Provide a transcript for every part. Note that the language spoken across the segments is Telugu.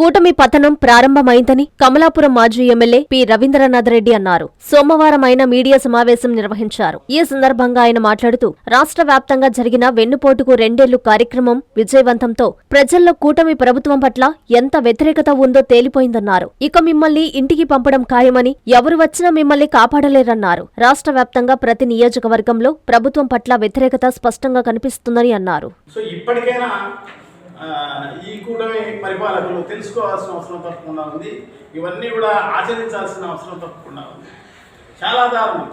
కూటమి పతనం ప్రారంభమైందని కమలాపురం మాజీ ఎమ్మెల్యే పి రవీంద్రనాథ్ రెడ్డి అన్నారు. సోమవారం ఆయన మీడియా సమావేశం నిర్వహించారు. ఈ సందర్భంగా ఆయన మాట్లాడుతూ రాష్ట్ర వ్యాప్తంగా జరిగిన వెన్నుపోటుకు 2 ఏళ్లు కార్యక్రమం విజయవంతంతో ప్రజల్లో కూటమి ప్రభుత్వం పట్ల ఎంత వ్యతిరేకత ఉందో తేలిపోయిందన్నారు. ఇక మిమ్మల్ని ఇంటికి పంపడం ఖాయమని, ఎవరు వచ్చినా మిమ్మల్ని కాపాడలేరన్నారు. రాష్ట్ర వ్యాప్తంగా ప్రతి నియోజకవర్గంలో ప్రభుత్వం పట్ల వ్యతిరేకత స్పష్టంగా కనిపిస్తుందని అన్నారు. ఈ కూటమి పరిపాలకులు తెలుసుకోవాల్సిన అవసరం తప్పకుండా ఉంది. ఇవన్నీ కూడా ఆచరించాల్సిన అవసరం తప్పకుండా ఉంది. చాలా దారుణం.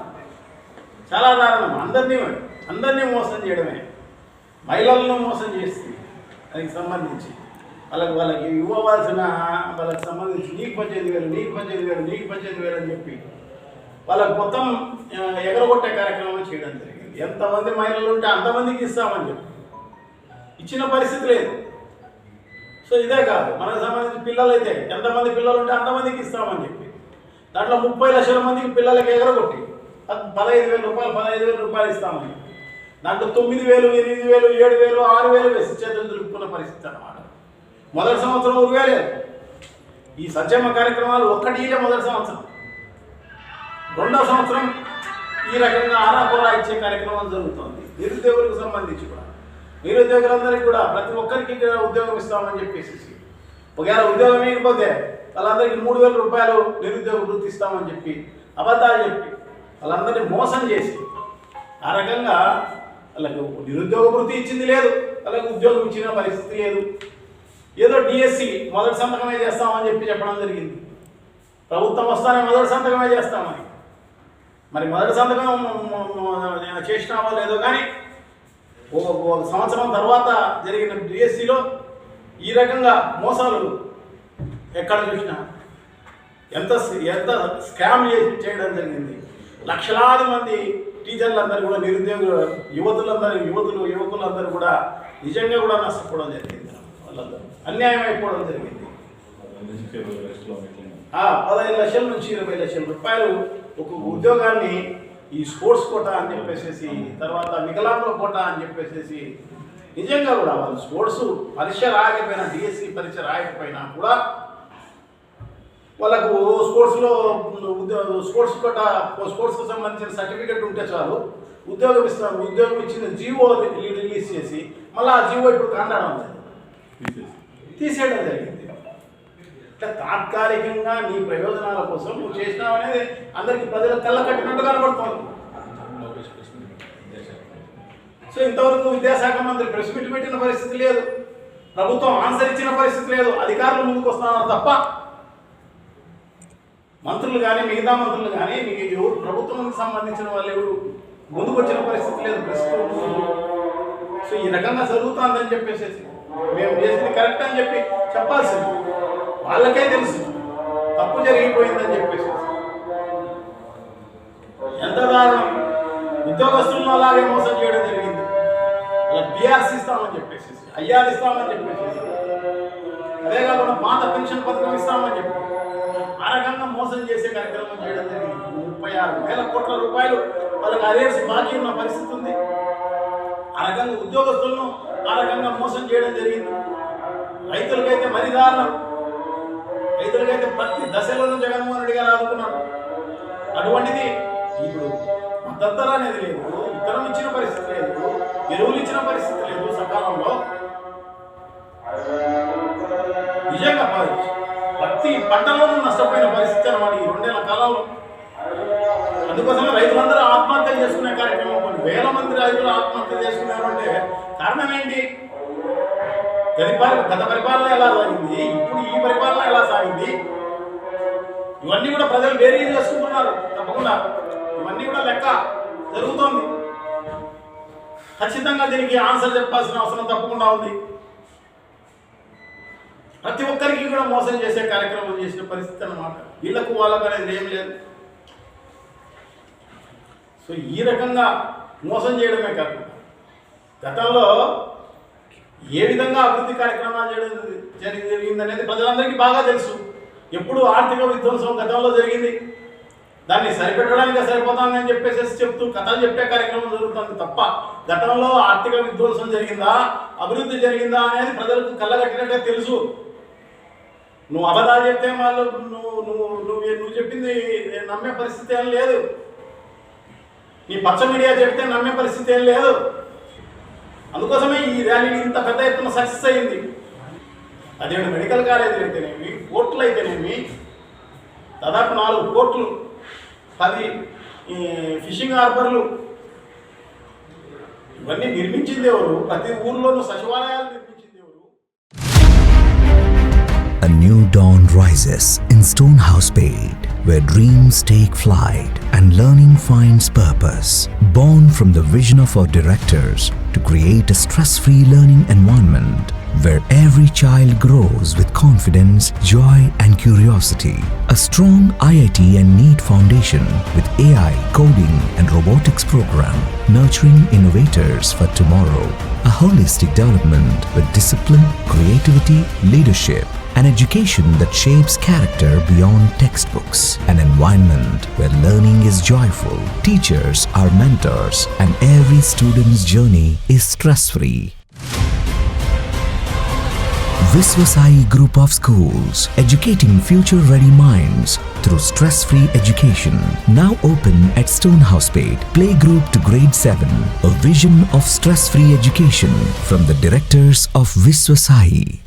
అందరినీ మోసం చేయడమే, మహిళలను మోసం చేస్తుంది. దానికి సంబంధించి వాళ్ళకి ఇవ్వవలసిన వాళ్ళకి సంబంధించి నీకు 18,000 అని చెప్పి వాళ్ళకి మొత్తం ఎగరగొట్టే కార్యక్రమం చేయడం జరిగింది. ఎంతమంది మహిళలు ఉంటే అంతమందికి ఇస్తామని చెప్పి ఇచ్చిన పరిస్థితి లేదు. సో ఇదే కాదు, మనకు సంబంధించి పిల్లలు అయితే ఎంతమంది పిల్లలు ఉంటే అంతమందికి ఇస్తామని చెప్పి దాంట్లో 30 లక్షల మందికి పిల్లలకి ఎగరగొట్టి 15,000 రూపాయలు ఇస్తామని, దాంట్లో 9,000, 8,000, 7,000, 6,000 వేసి చేతులు దులుపుకున్న పరిస్థితి అన్నమాట. మొదటి సంవత్సరం ఉరవేలేదు. ఈ సంక్షేమ కార్యక్రమాలు ఒక్కటిలే మొదటి సంవత్సరం. రెండో సంవత్సరం ఈ రకంగా ఆరాపోరా ఇచ్చే కార్యక్రమం జరుగుతుంది. నిరుద్యోగులకు సంబంధించి కూడా నిరుద్యోగులందరికీ కూడా ప్రతి ఒక్కరికి ఉద్యోగం ఇస్తామని చెప్పేసి, ఒకవేళ ఉద్యోగం ఇవ్వకపోతే వాళ్ళందరికీ 3,000 రూపాయలు నిరుద్యోగ వృత్తి ఇస్తామని చెప్పి అబద్ధాలు చెప్పి వాళ్ళందరినీ మోసం చేసి ఆ రకంగా వాళ్ళకి నిరుద్యోగ వృత్తి ఇచ్చింది లేదు, వాళ్ళకి ఉద్యోగం ఇచ్చిన పరిస్థితి లేదు. ఏదో డిఎస్సి మొదటి సంతకమే చేస్తామని చెప్పడం జరిగింది. ప్రభుత్వం వస్తానే మొదటి సంతకమే చేస్తామని. మరి మొదటి సంతకం చేసినామో లేదో కానీ ఒక సంవత్సరం తర్వాత జరిగిన డిఎస్సిలో ఈ రకంగా మోసాలు ఎక్కడ చూసినా ఎంత స్కామ్ చేయడం జరిగింది. లక్షలాది మంది టీచర్లందరూ కూడా నిరుద్యోగులు యువకులందరూ కూడా నిజంగా కూడా నష్టపోవడం జరిగింది. వాళ్ళందరూ అన్యాయం అయిపోవడం జరిగింది. 15 లక్షల నుంచి 20 లక్షల రూపాయలు ఒక ఉద్యోగాన్ని ఈ స్పోర్ట్స్ కోటా అని చెప్పేసి, తర్వాత వికలాంగుల కోటా అని చెప్పేసి నిజంగా కూడా వాళ్ళు స్పోర్ట్స్ పరీక్ష రాయకపోయినా, డిఎస్సి పరీక్ష రాయకపోయినా కూడా వాళ్ళకు స్పోర్ట్స్ కోటా స్పోర్ట్స్కి సంబంధించిన సర్టిఫికెట్ ఉంటే చాలు ఉద్యోగం ఇస్తాం. ఉద్యోగం ఇచ్చిన జీవో రిలీజ్ చేసి మళ్ళీ ఆ జీవో ఇప్పుడు కాండడం తీసేయడం జరిగింది. అంటే తాత్కాలికంగా నీ ప్రయోజనాల కోసం నువ్వు చేసినావు అనేది అందరికీ ప్రజలకు కళ్ళ కట్టినట్టు కనబడుతుంది. సో ఇంతవరకు విద్యాశాఖ మంత్రి ప్రెస్ మీట్ పెట్టిన పరిస్థితి లేదు, ప్రభుత్వం ఆన్సర్ ఇచ్చిన పరిస్థితి లేదు. అధికారులు ముందుకు వస్తున్నారు తప్ప మంత్రులు కానీ మిగతా మంత్రులు కానీ మీకు ఎవరు ప్రభుత్వానికి సంబంధించిన వాళ్ళు ఎవరు ముందుకు వచ్చిన పరిస్థితి లేదు ప్రస్తుతం. సో ఈ రకంగా జరుగుతుందని చెప్పేసి మేము చేసింది కరెక్ట్ అని చెప్పి చెప్పాల్సింది. వాళ్ళకే తెలుసు తప్పు జరిగిపోయిందని చెప్పేసి. ఎంత దారుణం! ఉద్యోగస్తులను అలాగే మోసం చేయడం జరిగింది. అలా బీఆర్సీ ఇస్తామని చెప్పేసి, ఐఆర్ ఇస్తామని చెప్పేసి, అదే కాకుండా పాత పెన్షన్ పథకం ఇస్తామని చెప్పి ఆ రకంగా మోసం చేసే కార్యక్రమం చేయడం జరిగింది. 36,000 కోట్ల రూపాయలు వాళ్ళకి అరేర్స్ బాకీ ఉన్న పరిస్థితి ఉంది. ఆ రకంగా ఉద్యోగస్తులను ఆ రకంగా మోసం చేయడం జరిగింది. రైతులకైతే మరి దారుణం. రైతులకైతే ప్రతి దశలోనూ జగన్మోహన్ రెడ్డి గారు ఆదుకున్నారు. అటువంటిది ఇప్పుడు మద్దతు అనేది లేదు, ఇతరం ఇచ్చిన పరిస్థితి లేదు, ఎరువులు ఇచ్చిన పరిస్థితి లేదు సకాలంలో. నిజంగా ప్రతి పంటలోనూ నష్టపోయిన పరిస్థితి అన్నమాట ఈ 2 ఏళ్ల కాలంలో. అందుకోసమే రైతులందరూ ఆత్మహత్యలు చేసుకునే కార్యక్రమం, కొన్ని వేల మంది రైతులు ఆత్మహత్యలు చేసుకున్నారు. అంటే కారణం ఏంటి? గత పరిపాలన ఎలా సాగింది, ఇప్పుడు ఈ పరిపాలన ఎలా సాగింది, ఇవన్నీ కూడా ప్రజలు వేరే చేసుకుంటున్నారు. తప్పకుండా ఇవన్నీ కూడా లెక్క జరుగుతోంది. ఖచ్చితంగా దీనికి ఆన్సర్ చెప్పాల్సిన అవసరం తప్పకుండా ఉంది. ప్రతి ఒక్కరికి కూడా మోసం చేసే కార్యక్రమం చేసిన పరిస్థితి అన్నమాట. వీళ్ళకు వాళ్ళకు అనేది ఏం లేదు. సో ఈ రకంగా మోసం చేయడమే కాకుండా గతంలో ఏ విధంగా అభివృద్ధి కార్యక్రమాలు జరిగిందనేది ప్రజలందరికీ బాగా తెలుసు. ఎప్పుడు ఆర్థిక విధ్వంసం గతంలో జరిగింది, దాన్ని సరిపెట్టడానికి సరిపోతుందని చెప్పేసి చెప్తూ కథలు చెప్పే కార్యక్రమం జరుగుతుంది తప్ప గతంలో ఆర్థిక విధ్వంసం జరిగిందా, అభివృద్ధి జరిగిందా అనేది ప్రజలకు కళ్ళగట్టినట్టే తెలుసు. నువ్వు అబద్ధాలు చెప్తే వాళ్ళు నువ్వు చెప్పింది నమ్మే పరిస్థితి ఏం లేదు. నీ పచ్చ మీడియా చెప్తే నమ్మే పరిస్థితి ఏం లేదు. అందుకోసమే ఈ ర్యాలీ ఇంత పెద్ద ఎత్తున సక్సెస్ అయింది. అదేవిధంగా మెడికల్ కాలేజీలు అయితేనేమి, పోర్టులు అయితేనేమి, దాదాపు 4 పోర్టులు, 10 ఫిషింగ్ హార్బర్లు, ఇవన్నీ నిర్మించింది ఎవరు? ప్రతి ఊర్లోనూ సచివాలయాలు నిర్మించింది ఎవరు? A new dawn rises in Stonehouse Spade, where dreams take flight and learning finds purpose. Born from the vision of our directors to create a stress-free learning environment where every child grows with confidence, joy and curiosity. A strong IIT and NEET foundation with AI, coding and robotics program nurturing innovators for tomorrow. A holistic development with discipline, creativity, leadership, an education that shapes character beyond textbooks, an environment where learning is joyful, teachers are mentors, and every student's journey is stress-free. Viswasai Group of Schools, educating future-ready minds through stress-free education. Now open at Stonehouse Spade, playgroup to grade 7. A vision of stress-free education from the directors of Viswasai.